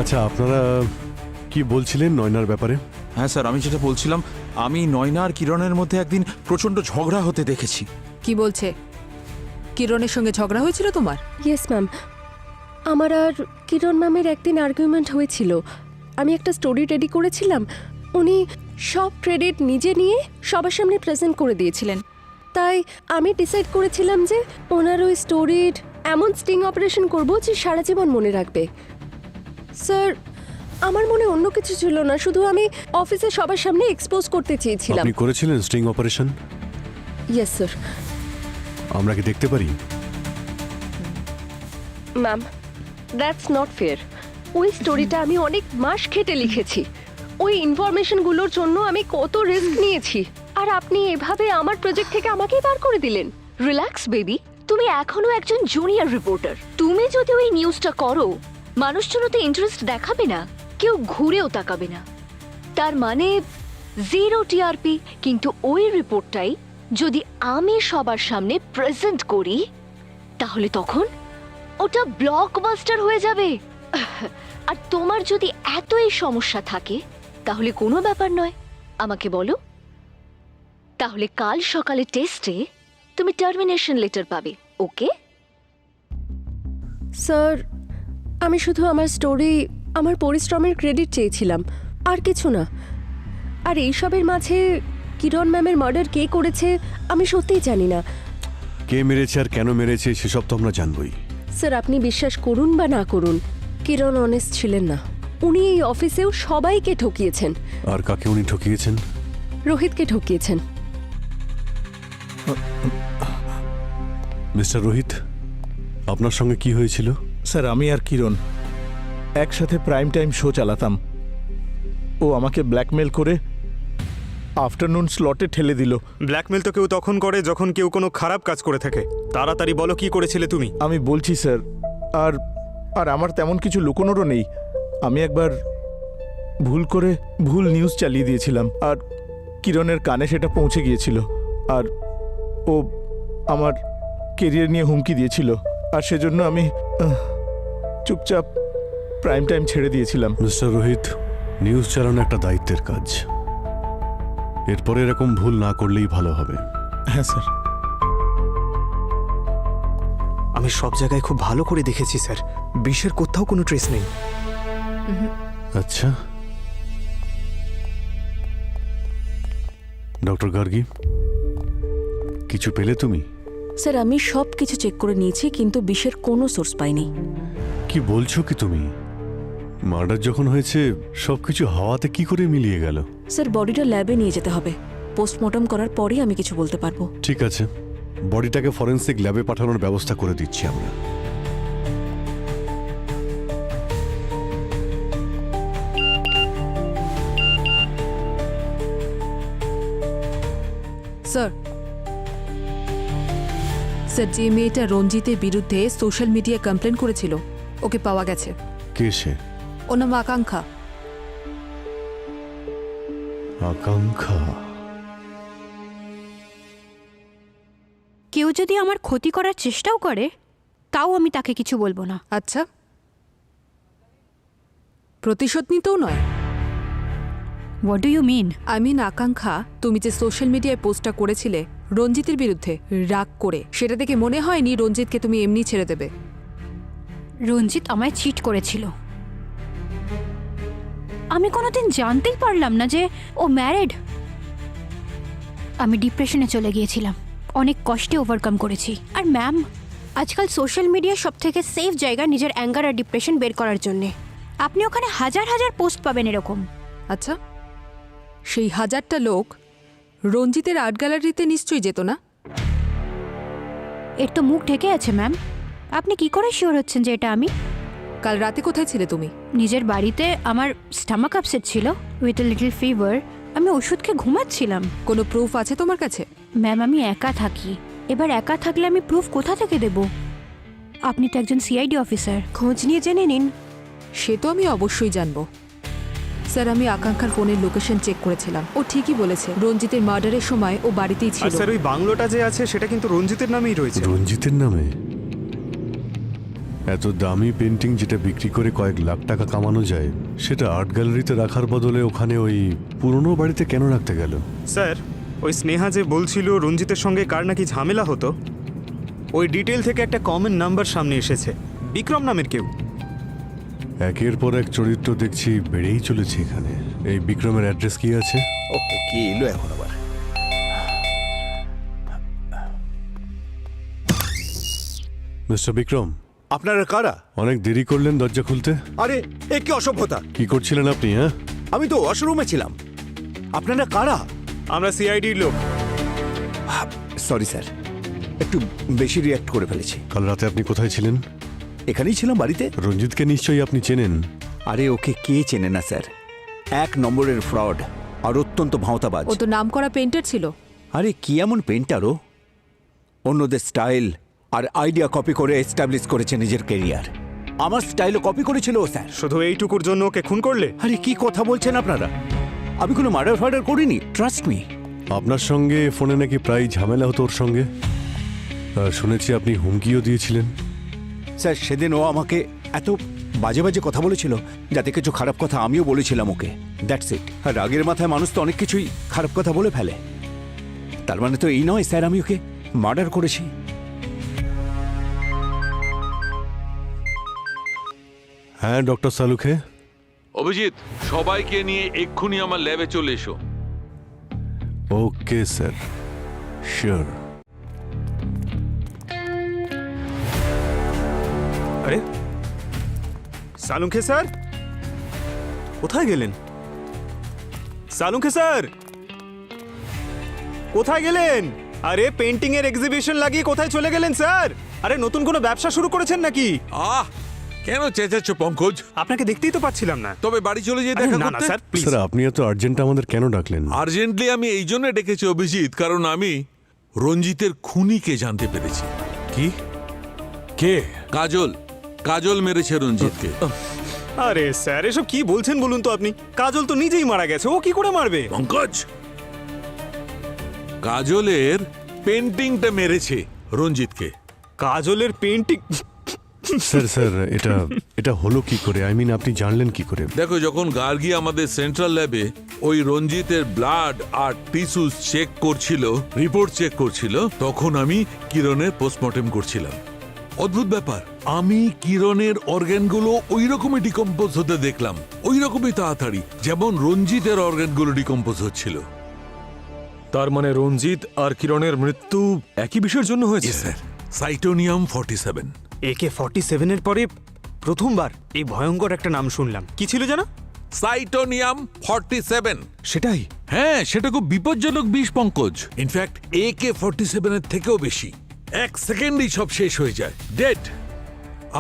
Speaker 1: আচ্ছা আপনারা কি বলছিলেন নয়নার ব্যাপারে?
Speaker 6: হ্যাঁ স্যার আমি যেটা বলছিলাম, আমি নয়না আর কিরণের মধ্যে একদিন প্রচন্ড ঝগড়া হতে দেখেছি।
Speaker 4: কি বলছে? কিরণের সঙ্গে ঝগড়া হয়েছিল তোমার?
Speaker 8: ইয়েস ম্যাম, আমার আর কিরণ ম্যামের একদিন আর্গুমেন্ট হয়েছিল। আমি একটা স্টোরি রেডি করেছিলাম, উনি সব ক্রেডিট নিজে নিয়ে সবার সামনে প্রেজেন্ট করে দিয়েছিলেন। তাই আমি ডিসাইড করেছিলাম যে ওনার ওই স্টোরির এমন স্টিং অপারেশন করব যে সারা জীবন মনে রাখবে। স্যার আমার মনে অন্য কিছু ছিল না, শুধু আমি অফিসে সবার সামনে এক্সপোজ করতে চেয়েছিলাম।
Speaker 1: আপনি করেছিলেন স্ট্রিং অপারেশন?
Speaker 8: Yes sir.
Speaker 1: আমরা কি দেখতে পারি?
Speaker 8: Ma'am that's not fair. ওই স্টোরিটা আমি অনেক মাস খেটে লিখেছি, ওই ইনফরমেশনগুলোর জন্য আমি কত রিস্ক নিয়েছি, আর আপনি এভাবে আমার প্রজেক্ট থেকে আমাকেই বার করে দিলেন।
Speaker 13: রিল্যাক্স বেবি, তুমি এখনো একজন জুনিয়র রিপোর্টার। তুমি যদি ওই নিউজটা করো, মানুষজন তো ইন্টারেস্ট দেখাবে না, কেউ ঘুরেও তাকাবে না। তার মানে 0 টিআরপি। কিন্তু ওই রিপোর্টটাই যদি আমি সবার সামনে প্রেজেন্ট করি, তাহলে তখন ওটা ব্লকবাস্টার হয়ে যাবে। আর তোমার যদি এতই সমস্যা থাকে তাহলে কোনো ব্যাপার নয়, আমাকে বলো। তাহলে কাল সকালে টেস্টে তুমি টার্মিনেশন লেটার পাবে, ওকে?
Speaker 8: স্যার আমি শুধু আমার স্টোরি, আমার পরিশ্রমের ক্রেডিট চেয়েছিলাম, আর কিছু না। আর এইসবের মাঝে কিরণ ম্যামের মার্ডার কে করেছে আমি সত্যিই জানি না।
Speaker 1: কে মেরেছে আর কেন মেরেছে সেসব তো আমরা জানবই।
Speaker 8: স্যার আপনি বিশ্বাস করুন বা না করুন, কিরণ অনেস্ট ছিলেন না। উনি এই অফিসেও সবাইকে ঠকিয়েছেন।
Speaker 1: আর কাকে উনি ঠকিয়েছেন?
Speaker 8: রোহিতকে ঠকিয়েছেন।
Speaker 1: মিস্টার রোহিত, আপনার সঙ্গে কি হয়েছিল?
Speaker 6: স্যার আমি আর কিরণ একসাথে প্রাইম টাইম শো চালাতাম। ও আমাকে ব্ল্যাকমেল করে আফটারনুন স্লটে ঠেলে দিল।
Speaker 3: ব্ল্যাকমেল তো কেউ তখন করে যখন কেউ কোনো খারাপ কাজ করে থাকে। তাড়াতাড়ি বলো কি করেছিলে তুমি?
Speaker 6: আমি বলছি স্যার, আর আর আমার তেমন কিছু লুকোনোরও নেই। আমি একবার ভুল নিউজ চালিয়ে দিয়েছিলাম, আর কিরণের কানে সেটা পৌঁছে গিয়েছিল, আর ও আমার কেরিয়ার নিয়ে হুমকি দিয়েছিল, আর সেজন্য আমি চুপচাপ প্রাইম টাইম ছেড়ে দিয়েছিলাম।
Speaker 1: মিস্টার রোহিত, নিউজ চালানো একটা দায়িত্বের কাজ। এরপরে এরকম ভুল না করলেই ভালো হবে।
Speaker 6: হ্যাঁ স্যার।
Speaker 3: আমি সব জায়গায় খুব ভালো করে দেখেছি স্যার, বিষের কোথাও কোনো ট্রেস নেই।
Speaker 1: আচ্ছা, ডক্টর গার্গী, কিছু পেলে তুমি?
Speaker 10: স্যার আমি সব কিছু চেক করে নিয়েছি, কিন্তু বিষের কোনো সোর্স পাইনি।
Speaker 1: কি বলছো কি তুমি? মার্ডার যখন হয়েছে সবকিছু হাওয়াতে কি করে মিলিয়ে গেল?
Speaker 10: স্যার বডিটা ল্যাবে নিয়ে যেতে হবে, পোস্টমর্টম করার পরেই আমি কিছু বলতে পারবো।
Speaker 1: ঠিক আছে, বডিটাকে ফরেন্সিক ল্যাবে পাঠানোর ব্যবস্থা করে দিচ্ছি আমরা।
Speaker 4: স্যার, স্যার যে মেয়েটা রঞ্জিতের বিরুদ্ধে সোশ্যাল মিডিয়া কমপ্লেন করেছিল ওকে পাওয়া গেছে।
Speaker 1: কে সে?
Speaker 4: ওর নাম আকাঙ্ক্ষা।
Speaker 1: আকাঙ্ক্ষা?
Speaker 5: কেউ যদি আমার ক্ষতি করার চেষ্টাও করে তাও আমি তাকে কিছু বলবো না।
Speaker 4: আচ্ছা, প্রতিশোধ নিতেও নয়?
Speaker 5: What do you mean?
Speaker 4: I mean আকাঙ্ক্ষা, তুমি যে সোশ্যাল মিডিয়ায় পোস্টটা করেছিলে রঞ্জিতের বিরুদ্ধে রাগ করে, সেটা দেখে মনে হয়নি রঞ্জিতকে তুমি এমনি ছেড়ে দেবে।
Speaker 5: রঞ্জিত আমায় চিট করেছিল। আমি কোনোদিন জানতেই পারলাম না যে ও ম্যারিড। আমি ডিপ্রেশনে চলে গিয়েছিলাম, অনেক কষ্টে ওভারকাম করেছি। আর ম্যাম, আজকাল সোশ্যাল মিডিয়া সব থেকে সেফ জায়গা নিজের অ্যাঙ্গার আর ডিপ্রেশন বের করার জন্যে। আপনি ওখানে হাজার হাজার পোস্ট পাবেন এরকম।
Speaker 4: আচ্ছা, সেই হাজারটা লোক রঞ্জিতের আর্ট গ্যালারিতে নিশ্চয়ই যেত না?
Speaker 5: এর তো মুখ ঢেকে আছে ম্যাম। আপনি কি করে শিওর হচ্ছেন যে এটা আমি?
Speaker 4: কাল রাতে কোথায় ছিলে তুমি?
Speaker 5: নিজের বাড়িতে। আমার স্টামাক আপসেট ছিল উইথ এ লিটল ফিভার। আমি ওষুধ খেয়ে ঘুমাচ্ছিলাম।
Speaker 4: কোনো প্রুফ আছে তোমার কাছে?
Speaker 5: ম্যাম আমি একা থাকি। এবার একা থাকলে আমি প্রুফ কোথা থেকে দেব? আপনি তো একজন সিআইডি অফিসার, খোঁজ নিয়ে জেনে নিন।
Speaker 4: সে তো আমি অবশ্যই জানবো। স্যার, আমি আকাঙ্ক্ষার ফোনের লোকেশন চেক করেছিলাম, ও ঠিকই বলেছে রঞ্জিতের মার্ডারের সময় ও বাড়িতেই
Speaker 3: আর
Speaker 4: ছিল।
Speaker 3: স্যার ওই বাংলোটা যে আছে সেটা কিন্তু রঞ্জিতের নামেই রয়েছে।
Speaker 1: রঞ্জিতের নামে? এত দামি পেন্টিং যেটা বিক্রি করে কয়েক লাখ টাকা কামানো যায়, সেটা আর্ট গ্যালারিতে রাখার বদলে ওখানে ওই পুরনো বাড়িতে কেন রাখতে গেল?
Speaker 3: স্যার, ওই স্নেহা যে বলছিল রঞ্জিতের সঙ্গে কার নাকি ঝামেলা হতো, ওই ডিটেল থেকে একটা কমন নাম্বার সামনে এসেছে, বিক্রম নামের কেউ।
Speaker 1: একের পর এক চরিত্র দেখছি বেড়েই চলেছে এখানে। এই বিক্রমের অ্যাড্রেস কি আছে?
Speaker 6: ওকে, কি এলো এখন আবার?
Speaker 1: মিস্টার বিক্রম,
Speaker 14: আপনারা কারা?
Speaker 1: অনেক দেরি করলেন দরজা খুলতে।
Speaker 14: আরে এ কি অসভ্যতা!
Speaker 1: কি করছিলেন আপনি? হ্যাঁ,
Speaker 14: আমি তো ওয়াশরুমে ছিলাম। আপনারা কারা?
Speaker 3: আমরা সিআইডির লোক।
Speaker 14: সরি স্যার, একটু বেশি রিয়াক্ট করে ফেলেছি।
Speaker 1: কাল রাতে আপনি কোথায় ছিলেন?
Speaker 14: এখানেই ছিলাম, বাড়িতে।
Speaker 1: রঞ্জিতকে নিশ্চয়ই আপনি চেনেন।
Speaker 14: আরে ওকে কে চেনে না স্যার? এক নম্বরের ফ্রড আর অত্যন্ত ভাঁওতাবাজ।
Speaker 4: ও তো নামকরা পেইন্টার ছিল।
Speaker 14: আরে কি এমন পেন্টারও অন্যদের স্টাইল আর আইডিয়া কপি করে এস্টাবলিশ করেছে নিজের ক্যারিয়ার। আমার স্টাইলও কপি করেছিল ও স্যার।
Speaker 3: শুধু এইটুকুর জন্য ওকে খুন করলে?
Speaker 14: আরে কি কথা বলছেন আপনারা? আমি কোনো মার্ডার ফার্ডার করিনি, ট্রাস্ট মি।
Speaker 1: আপনার সঙ্গে ফোনে নাকি প্রায় ঝামেলা হতো ওর সঙ্গে। শুনেছি আপনি হুমকিও দিয়েছিলেন।
Speaker 14: স্যার সেদিন ও আমাকে এত বাজে বাজে কথা বলেছিল, যাতে কিছু খারাপ কথা আমিও বলেছিলাম ওকে। That's it. আর রাগের মাথায় মানুষ তো অনেক কিছুই খারাপ কথা বলে ফেলে। তার মানে তো এই নয় স্যার আমি ওকে মার্ডার করেছি।
Speaker 1: হ্যাঁ ডক্টর সালুখে।
Speaker 9: অভিজিৎ, সবাইকে নিয়ে এক্ষুনি আমার ল্যাবে চলে এসো।
Speaker 1: Okay sir, sure.
Speaker 3: আরে সালুঙ্খে স্যার কোথায় গেলেন? সালুঙ্খে স্যার কোথায় গেলেন? আরে পেন্টিং এর এক্সিবিশন লাগিয়ে কোথায় চলে গেলেন স্যার? আরে নতুন কোনো ব্যবসা শুরু করেছেন নাকি?
Speaker 9: আহ কেন চেঁচাচ্ছ পঙ্কজ?
Speaker 3: আপনাকে দেখতেই তো পাচ্ছিলাম না।
Speaker 9: তবে বাড়ি চলে যেয়ে
Speaker 3: আরে
Speaker 9: দেখা
Speaker 3: না না
Speaker 9: করতে।
Speaker 3: Sir please.
Speaker 1: স্যার আপনি এত আর্জেন্ট আমাদের কেন ডাকলেন?
Speaker 9: আর্জেন্টলি আমি এই জন্য ডেকেছি অভিজিৎ, কারণ আমি রঞ্জিতের খুনিকে জানতে পেরেছি।
Speaker 7: কি? কে?
Speaker 9: কাজল। কাজল মেরেছে রঞ্জিতকে।
Speaker 3: আরে স্যার এসব কি বলছেন বলুন তো আপনি? কাজল তো নিজেই মারা গেছে, ও কি করে মারবে?
Speaker 9: পঙ্কজ, কাজলের পেন্টিংটা মেরেছে রঞ্জিতকে।
Speaker 3: কাজলের পেন্টিং?
Speaker 1: স্যার এটা হলো কি করে? আই মিন আপনি জানলেন কি করে?
Speaker 9: দেখো, যখন গার্গী আমাদের সেন্ট্রাল ল্যাবে ওই রঞ্জিতের ব্লাড আর টিস্যুস চেক করছিল, রিপোর্ট চেক করছিল, তখন আমি কিরণের পোস্টমর্টেম করছিলাম। অদ্ভুত ব্যাপার, আমি কিরণের অর্গানগুলো ওই রকমই ডিকম্পোজ হতে দেখলাম, ওই রকমই তাড়াতাড়ি যেমন রঞ্জিতের অর্গানগুলো ডিকম্পোজ হচ্ছিল।
Speaker 7: তার মানে রঞ্জিত আর কিরণের মৃত্যু একই বিষয়ের জন্য হয়েছে?
Speaker 9: স্যার, সাইটোনিয়াম 47।
Speaker 3: AK-47 এর পরে প্রথমবার এই ভয়ঙ্কর একটা নাম শুনলাম। কি ছিল জানো?
Speaker 9: সাইটোনিয়াম 47।
Speaker 3: সেটাই?
Speaker 9: হ্যাঁ, সেটা খুব বিপজ্জনক বিষ পঙ্কজ। ইনফ্যাক্ট AK-47 এর থেকেও বেশি। এক সেকেন্ডেই সব শেষ হয়ে যায়, ডেড।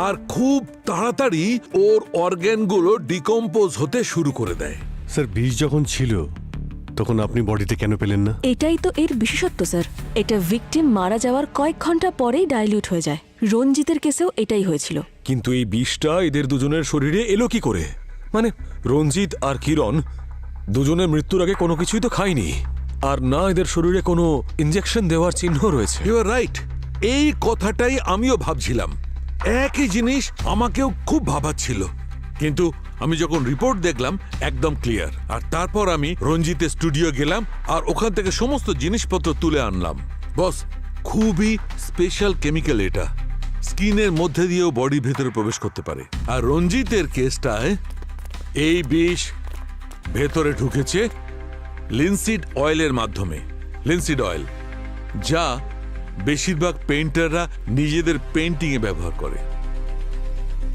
Speaker 9: আর খুব তাড়াতাড়ি ওর অর্গানগুলো ডিকম্পোজ হতে শুরু করে দেয়।
Speaker 1: স্যার বিষ যখন ছিল তখন আপনি বডিতে কেন পেলেন না?
Speaker 8: এটাই তো এর বিশেষত্ব স্যার। এটা ভিকটিম মারা যাওয়ার কয়েক ঘন্টা পরেই ডাইলিউট হয়ে যায়। রঞ্জিতের কেসেও এটাই হয়েছিল।
Speaker 7: কিন্তু এই বিষটা এদের দুজনের শরীরে এলো কি করে? মানে রঞ্জিত আর কিরণ দুজনের মৃত্যুর আগে কোনো কিছুই তো খায়নি, আর না এদের শরীরে কোনো ইনজেকশন দেওয়ার চিহ্ন রয়েছে।
Speaker 9: ইউ আর রাইট, এই কথাটাই আমিও ভাবছিলাম। একই জিনিস আমাকেও খুব ভাবাচ্ছিল, কিন্তু আমি যখন রিপোর্ট দেখলাম একদম ক্লিয়ার। আর তারপর আমি রঞ্জিতের স্টুডিও গেলাম আর ওখান থেকে সমস্ত জিনিসপত্র তুলে আনলাম। বস, খুবই স্পেশাল কেমিক্যাল এটা, স্কিনের মধ্যে দিয়েও বডির ভেতরে প্রবেশ করতে পারে। আর রঞ্জিতের কেসটায় এই বিষ ভেতরে ঢুকেছে লিনসিড অয়েলের মাধ্যমে। লিনসিড অয়েল, যা বেশিরভাগ পেইন্টাররা নিজেদের পেইন্টিংয়ে ব্যবহার করে।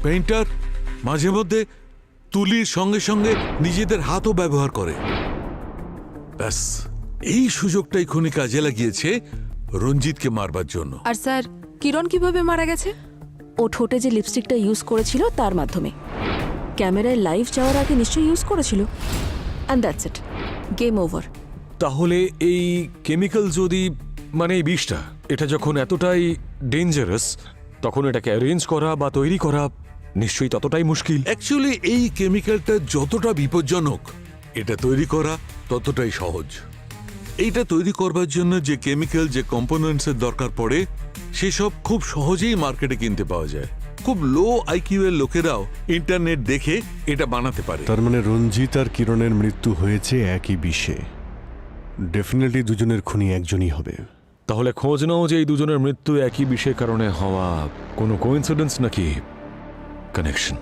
Speaker 9: পেইন্টার মাঝে মধ্যে তুলির সঙ্গে সঙ্গে নিজেদের হাতও ব্যবহার করে। ব্যাস, এই সুযোগটাই খুনি কাজে লাগিয়েছে রঞ্জিতকে মারবার জন্য।
Speaker 4: আর স্যার কিরণ কিভাবে মারা গেছে?
Speaker 8: ও ঠোঁটে যে লিপস্টিকটা ইউজ করেছিল তার মাধ্যমে। ক্যামেরায় লাইভ যাওয়ার আগে নিশ্চয়ই ইউজ করেছিল। And that's it, game over.
Speaker 7: তাহলে এই কেমিক্যাল যদি, মানে এই বিষটা, এটা যখন এতটাই ডেঞ্জারাস, তখন এটাকে অ্যারেঞ্জ করা বা তৈরি করা নিশ্চয়ই ততটাই মুশকিল।
Speaker 9: অ্যাকচুয়ালি এই কেমিক্যালটা যতটা বিপজ্জনক, এটা তৈরি করা ততটাই সহজ। এইটা তৈরি করবার জন্য যে কেমিক্যাল, যে কম্পোনেন্টসের দরকার পড়ে, সেসব খুব সহজেই মার্কেটে কিনতে পাওয়া যায়। খুব লো আইকিউ এর লোকেরাও ইন্টারনেট দেখে এটা বানাতে পারে।
Speaker 1: তার মানে রঞ্জিত আর কিরণের মৃত্যু হয়েছে একই বিষে। ডেফিনেটলি দুজনের খুনি একজনই হবে।
Speaker 7: তাহলে খোঁজ নাও যে এই দুজনের মৃত্যু একই বিষয়ের কারণে হওয়া কোনো কোইন্সিডেন্স নাকি কানেকশন।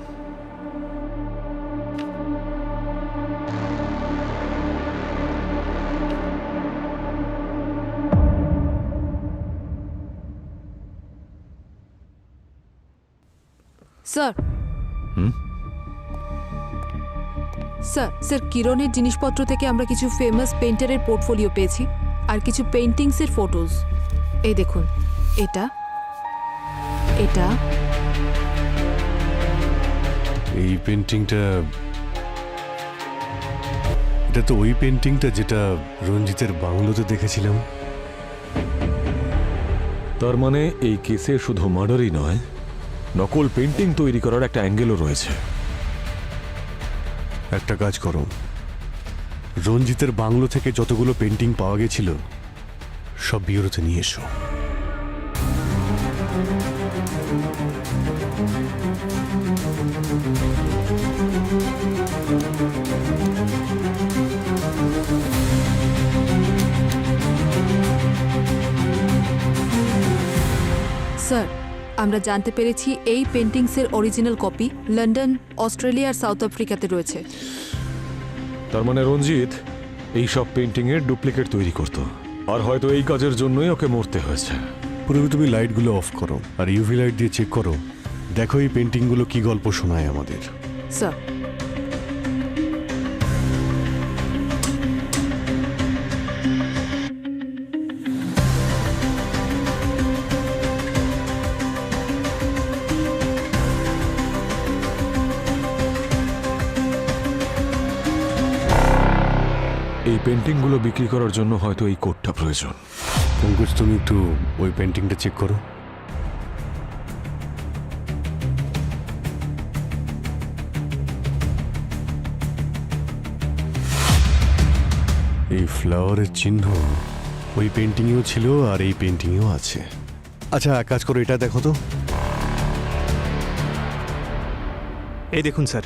Speaker 4: স্যার স্যার কিরণের জিনিসপত্র থেকে আমরা কিছু ফেমাস পেইন্টারের পোর্টফোলিও পেয়েছি আর কিছু পেইন্টিংসের ফটোজ। এই দেখুন, এটা এটা
Speaker 1: এই পেন্টিংটা, এটা তো ওই পেন্টিংটা যেটা রঞ্জিতের বাংলোতে দেখেছিলাম।
Speaker 7: তার মানে এই কেসে শুধু মার্ডারই নয়, নকল পেন্টিং তৈরি করার একটা অ্যাঙ্গেলও রয়েছে।
Speaker 1: একটা কাজ করো, রঞ্জিতের বাংলো থেকে যতগুলো পেন্টিং পাওয়া গেছিল সব বিউরোতে নিয়ে এসো।
Speaker 4: স্যার আমরা জানতে পেরেছি এই পেন্টিংসের অরিজিনাল কপি লন্ডন, অস্ট্রেলিয়া আর সাউথ আফ্রিকাতে রয়েছে।
Speaker 7: তার মানে রঞ্জিত এই সব পেন্টিং এর ডুপ্লিকেট তৈরি করত, আর হয়তো এই কাজের জন্যই ওকে মরতে হয়েছে।
Speaker 1: পুরো তুমি লাইটগুলো অফ করো আর ইউভি লাইট দিয়ে চেক করো দেখো এই পেন্টিংগুলো কি গল্প শোনায় আমাদের।
Speaker 4: স্যার,
Speaker 7: এই পেন্টিংগুলো বিক্রি করার জন্য হয়তো এই কোডটা প্রয়োজন।
Speaker 1: পঙ্কজ, তুমি একটু ওই পেন্টিংটা চেক করো। এই ফ্লাওয়ারের চিহ্ন ওই পেন্টিংয়েও ছিল আর এই পেন্টিংয়েও আছে। আচ্ছা, এক কাজ করো, এটা দেখো তো।
Speaker 3: এই দেখুন স্যার,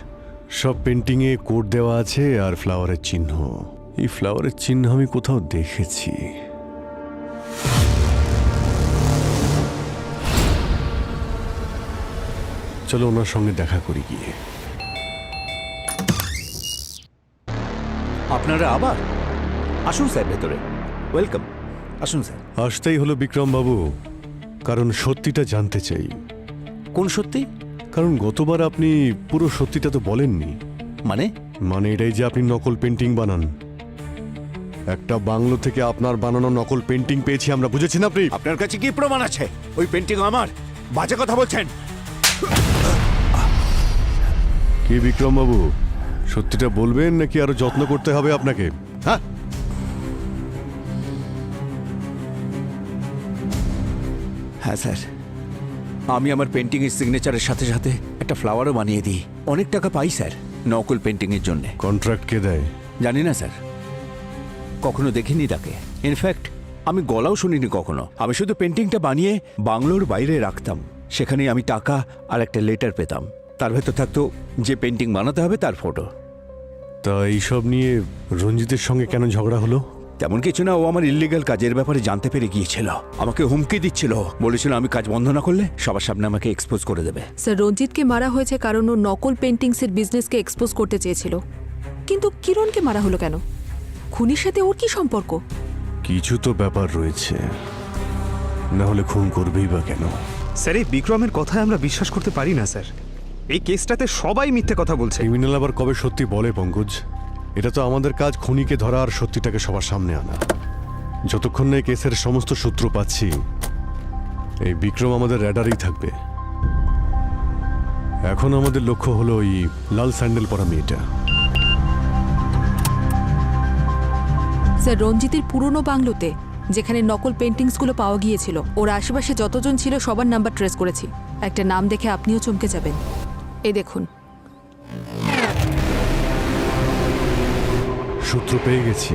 Speaker 1: সব পেন্টিংয়ে কোড দেওয়া আছে আর ফ্লাওয়ারের চিহ্ন। এই ফ্লাওয়ারের চিহ্ন আমি কোথাও দেখেছি। চলো ওনার সঙ্গে দেখা করি গিয়ে।
Speaker 14: আপনারা আবার আসুন স্যার, ভেতরে ওয়েলকাম, আসুন স্যার।
Speaker 1: আসতেই হলো বিক্রম বাবু, কারণ সত্যিটা জানতে চাই।
Speaker 14: কোন সত্যি?
Speaker 1: কারণ গতবার আপনি পুরো সত্যিটা তো বলেননি।
Speaker 14: মানে
Speaker 1: এটাই যে আপনি নকল পেন্টিং বানান। একটা বাংলো থেকে আপনার বানানো নকল পেন্টিং পেয়েছি আমরা, বুঝেছেন আপনি?
Speaker 14: আপনার কাছে কি প্রমাণ আছে? ওই পেন্টিং আমার। বাজে কথা বলছেন।
Speaker 1: কি বিক্রম বাবু, সত্যিটা বলবেন নাকি আরো যত্ন করতে হবে আপনাকে? হ্যাঁ,
Speaker 14: হ্যাঁ স্যার, আমি আমার পেন্টিংয়ের সিগনেচারের সাথে সাথে একটা ফ্লাওয়ারও বানিয়ে দিই। অনেক টাকা পাই স্যার নকল পেন্টিংয়ের জন্য।
Speaker 1: কন্ট্রাক্ট কে দেয়?
Speaker 14: জানি না স্যার, কখনো দেখিনি তাকে। ইনফ্যাক্ট আমি গলাও শুনিনি কখনো। আমি শুধু পেন্টিংটা বানিয়ে বাংলোর বাইরে রাখতাম। সেখানেই আমি টাকা আর একটা লেটার পেতাম। তার ভেতর থাকতো যে পেন্টিং বানাতে হবে তার ফটো।
Speaker 1: তা এইসব নিয়ে রঞ্জিতের সঙ্গে কেন ঝগড়া হলো?
Speaker 14: তেমন কিছু না, ও আমার ইল্লিগাল কাজের ব্যাপারে জানতে পেরে গিয়েছিল। আমাকে হুমকি দিচ্ছিল, বলেছিল আমি কাজ বন্ধ না করলে সবার সামনে আমাকে এক্সপোজ করে দেবে।
Speaker 4: স্যার, রঞ্জিতকে মারা হয়েছে কারণ ও নকল পেন্টিংসের বিজনেসকে এক্সপোজ করতে চেয়েছিল। কিন্তু কিরণকে মারা হলো কেন? খুনির সাথে ওর কি সম্পর্ক?
Speaker 1: কিছু তো ব্যাপার রয়েছে, না হলে খুন করবেই বা কেন?
Speaker 3: স্যার, এই বিক্রমের কথায় আমরা বিশ্বাস করতে পারি না স্যার। এই কেসটাতে সবাই মিথ্যে কথা বলছে।
Speaker 1: ক্রিমিনাল আবার কবে সত্যি বলে পঙ্কজ? এটা তো আমাদের কাজ, খুনিকে ধরা আর সত্যিটাকে সবার সামনে আনা। যতক্ষণ না এই কেসের সমস্ত সূত্র পাচ্ছি, এই বিক্রম আমাদের র্যাডারেই থাকবে। এখন আমাদের লক্ষ্য হলো ওই লাল স্যান্ডেল পরা মেয়েটা।
Speaker 4: স্যার, রঞ্জিতের পুরনো বাংলোতে যেখানে নকল পেন্টিংসগুলো পাওয়া গিয়েছিল, ওর আশেপাশে যতজন ছিল সবার নাম্বার ট্রেস করেছি। একটা নাম দেখে আপনিও চমকে যাবেন। এই দেখুন,
Speaker 1: সূত্র পেয়ে গেছি।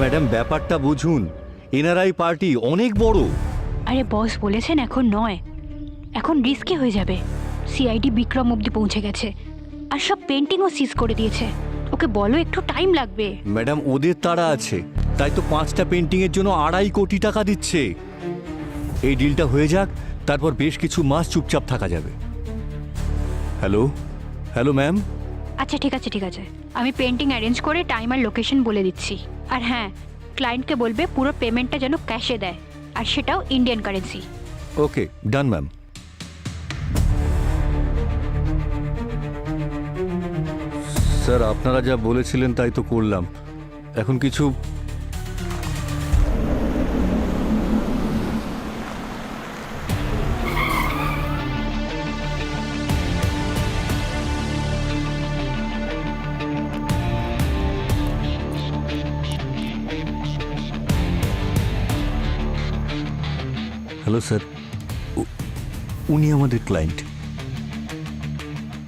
Speaker 12: ম্যাডাম, ব্যাপারটা বুঝুন। এনআরআই পার্টি অনেক বড়।
Speaker 5: আরে বস বলেছেন এখন নয়, এখন রিস্কি হয়ে যাবে। সিআইডি বিক্রম অব্দি পৌঁছে গেছে আর সব পেন্টিংও সিজ করে দিয়েছে। ওকে বলো একটু টাইম লাগবে।
Speaker 12: ম্যাডাম, ওদের তাড়া আছে, তাই তো 5টা পেন্টিংয়ের জন্য 2.5 কোটি টাকা দিচ্ছে। এই ডিলটা হয়ে যাক, তারপর বেশ কিছু মাস চুপচাপ থাকা যাবে। Hello hello ma'am.
Speaker 5: আচ্ছা ঠিক আছে ঠিক আছে, আমি পেন্টিং অ্যারেঞ্জ করে টাইম আর লোকেশন বলে দিচ্ছি। আর হ্যাঁ, ক্লায়েন্টকে বলবে পুরো পেমেন্টটা যেন ক্যাশে দেয়, আর সেটাও ইন্ডিয়ান কারেন্সি।
Speaker 12: ওকে, ডান ম্যাম। স্যার, আপনারা যা বলেছিলেন তাই তো করলাম। এখন কিছু হ্যালো স্যার, উনি আমাদের ক্লায়েন্ট।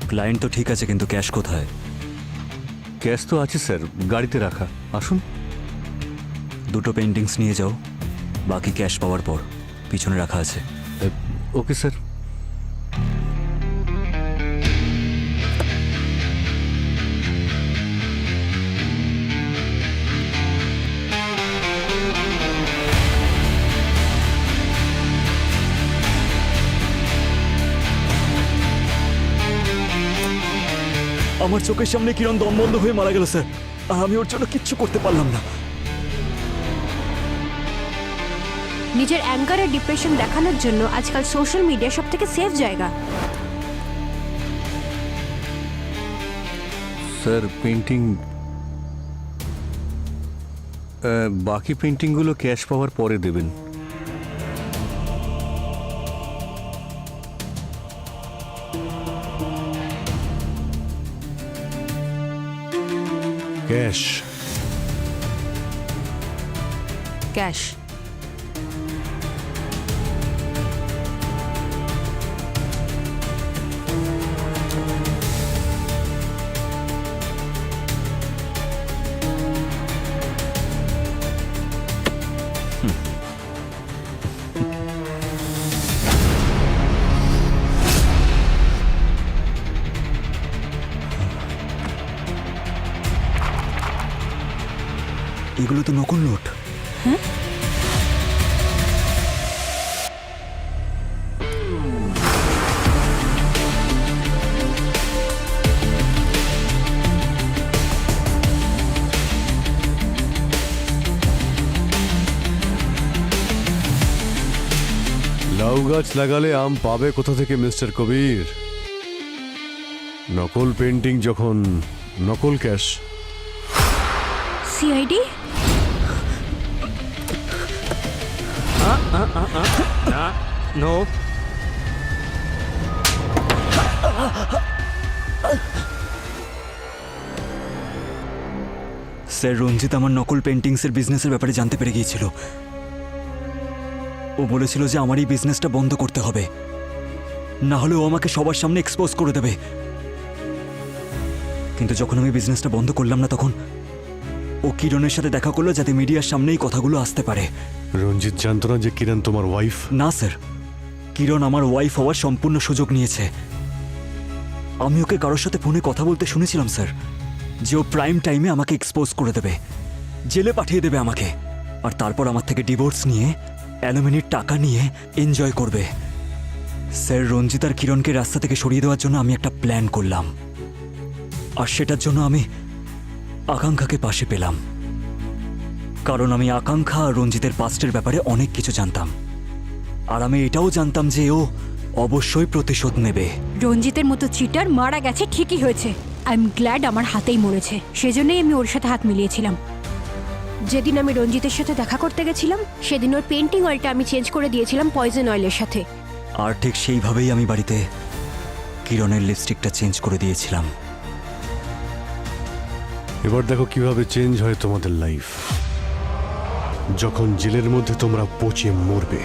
Speaker 11: ক্লায়েন্ট তো ঠিক আছে, কিন্তু ক্যাশ কোথায়?
Speaker 12: ক্যাশ তো আছে স্যার, গাড়িতে রাখা। আসুন।
Speaker 11: দুটো পেন্টিংস নিয়ে যাও, বাকি ক্যাশ পাওয়ার পর পিছনে রাখা আছে।
Speaker 12: Okay sir.
Speaker 11: আমার চোখের সামনে কিরণ দম বন্ধ হয়ে মারা গেল স্যার, আর আমি ওর জন্য কিচ্ছু করতে পারলাম না।
Speaker 5: নিজের অ্যাঙ্গার আর ডিপ্রেশন দেখানোর জন্য আজকাল সোশ্যাল মিডিয়া সব থেকে সেফ জায়গা।
Speaker 12: স্যার পেন্টিং, বাকি পেন্টিংগুলো ক্যাশ পাওয়ার পরে দেবেন।
Speaker 1: ক্যাশ।
Speaker 4: ক্যাশ।
Speaker 11: এগুলো তো নকল নোট।
Speaker 1: লাউ গাছ লাগালে আম পাবে কোথা থেকে মিস্টার কবির? নকল পেন্টিং যখন নকল ক্যাশ।
Speaker 5: সিআইডি?
Speaker 3: না, নো।
Speaker 11: স্যার, রঞ্জিত আমার নকল পেন্টিংসের বিজনেসের ব্যাপারে জানতে পেরে গিয়েছিল। ও বলেছিল যে আমার এই বিজনেসটা বন্ধ করতে হবে, না হলে ও আমাকে সবার সামনে এক্সপোজ করে দেবে। কিন্তু যখন আমি বিজনেসটা বন্ধ করলাম না, তখন ও কিরণের সাথে দেখা করলো যাতে মিডিয়ার সামনেই কথাগুলো আসতে পারে।
Speaker 1: রঞ্জিত জানতো না যে কিরণ তোমার ওয়াইফ?
Speaker 11: না স্যার, কিরণ আমার ওয়াইফ হওয়ার সম্পূর্ণ সুযোগ নিয়েছে। আমি ওকে কারোর সাথে ফোনে কথা বলতে শুনেছিলাম স্যার, যে ও প্রাইম টাইমে আমাকে এক্সপোজ করে দেবে, জেলে পাঠিয়ে দেবে আমাকে, আর তারপর আমার থেকে ডিভোর্স নিয়ে অ্যালুমিনির টাকা নিয়ে এনজয় করবে। স্যার, রঞ্জিত আর কিরণকে রাস্তা থেকে সরিয়ে দেওয়ার জন্য আমি একটা প্ল্যান করলাম, আর সেটার জন্য আমি আকাঙ্ক্ষাকে পাশে পেলাম। কারণ আমি আকাঙ্ক্ষা আর রঞ্জিতের পাস্টের ব্যাপারে অনেক কিছু জানতাম, আর আমি এটাও জানতাম যে ও অবশ্যই প্রতিশোধ নেবে।
Speaker 5: রঞ্জিতের মতো চিটার মারা গেছে ঠিকই হয়েছে। আই এম গ্ল্যাড আমার হাতেই মরেছে, সেজন্যই আমি ওর সাথে হাত মিলিয়েছিলাম। যেদিন আমি রঞ্জিতের সাথে দেখা করতে গেছিলাম, সেদিন ওর পেন্টিং অয়েলটা আমি চেঞ্জ করে দিয়েছিলাম পয়জন অয়েলের সাথে।
Speaker 11: আর ঠিক সেইভাবেই আমি বাড়িতে কিরণের লিপস্টিকটা চেঞ্জ করে দিয়েছিলাম।
Speaker 1: এবার দেখো কিভাবে চেঞ্জ হয় তোমাদের লাইফ, যখন জেলের মধ্যে তোমরা পচে মরবে।